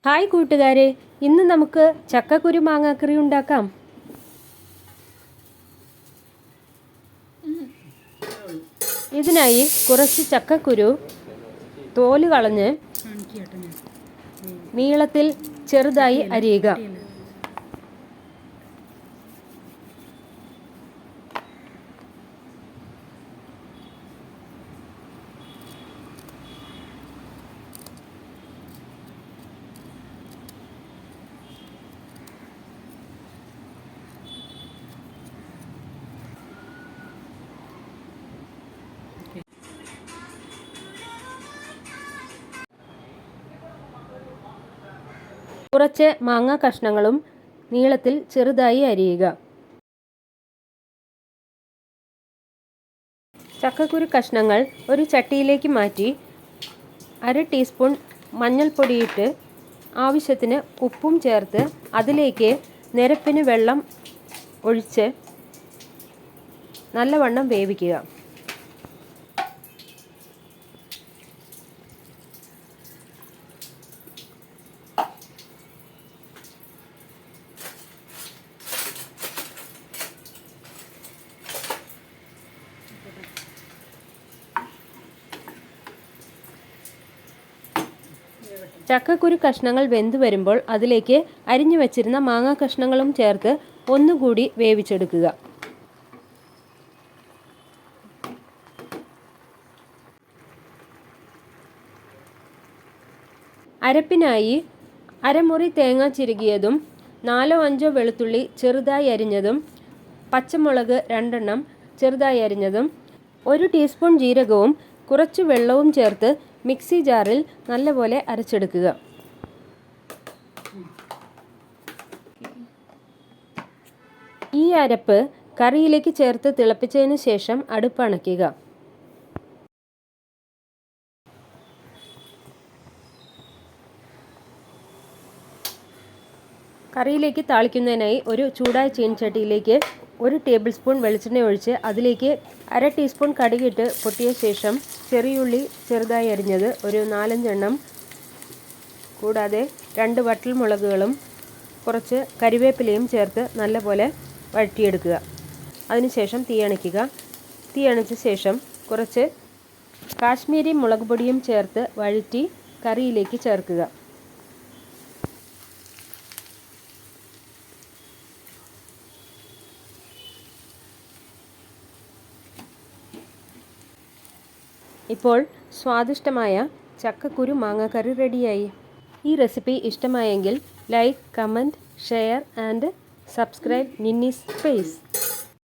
Hi കൂട്ടുകാരെ, ഇന്ന് നമുക്ക് ചക്കക്കുരു മാങ്ങാക്കറി ഉണ്ടാക്കാം. ഇതിനായി കുറച്ച് ചക്കക്കുരു തോല് കളഞ്ഞ് നീളത്തിൽ ചെറുതായി അരിയുക. കുറച്ച് മാങ്ങ കഷ്ണങ്ങളും നീളത്തിൽ ചെറുതായി അരിയുക. ചക്കക്കുരു കഷ്ണങ്ങൾ ഒരു ചട്ടിയിലേക്ക് മാറ്റി 1/2 ടീസ്പൂൺ മഞ്ഞൾപ്പൊടിയിട്ട് ആവശ്യത്തിന് ഉപ്പും ചേർത്ത് അതിലേക്ക് നിരപ്പിന് വെള്ളം ഒഴിച്ച് നല്ലവണ്ണം വേവിക്കുക. ചക്കക്കുരു കഷ്ണങ്ങൾ വെന്ത് വരുമ്പോൾ അതിലേക്ക് അരിഞ്ഞു വച്ചിരുന്ന മാങ്ങാ കഷ്ണങ്ങളും ചേർത്ത് ഒന്നുകൂടി വേവിച്ചെടുക്കുക. അരപ്പിനായി അരമുറി തേങ്ങ ചിരകിയതും 4-5 വെളുത്തുള്ളി ചെറുതായി അരിഞ്ഞതും പച്ചമുളക് 2 എണ്ണം ചെറുതായി അരിഞ്ഞതും 1 ടീസ്പൂൺ ജീരകവും കുറച്ച് വെള്ളവും ചേർത്ത് മിക്സി ജാറിൽ നല്ലപോലെ അരച്ചെടുക്കുക. ഈ അരപ്പ് കറിയിലേക്ക് ചേർത്ത് തിളപ്പിച്ചതിന് ശേഷം അടുപ്പ് അണയ്ക്കുക. കറിയിലേക്ക് താളിക്കുന്നതിനായി ഒരു ചൂടായ ചീനച്ചട്ടിയിലേക്ക് 1 ടേബിൾ സ്പൂൺ വെളിച്ചെണ്ണ ഒഴിച്ച് അതിലേക്ക് 1/2 ടീസ്പൂൺ കടുകിട്ട് പൊട്ടിയ ശേഷം ചെറിയുള്ളി ചെറുതായി അരിഞ്ഞത് ഒരു 4-5 എണ്ണം, കൂടാതെ 2 വറ്റൽമുളകുകളും കുറച്ച് കരിവേപ്പിലയും ചേർത്ത് നല്ലപോലെ വഴറ്റിയെടുക്കുക. അതിനുശേഷം തീ അണയ്ക്കുക. തീ അണച്ച ശേഷം കുറച്ച് കാശ്മീരി മുളക് പൊടിയും ചേർത്ത് വഴറ്റി കറിയിലേക്ക് ചേർക്കുക. ഇപ്പോൾ സ്വാദിഷ്ടമായ ചക്കക്കുരു മാങ്ങാക്കറി റെഡിയായി. ഈ റെസിപ്പി ഇഷ്ടമായെങ്കിൽ like, comment, share and subscribe Ninnis space.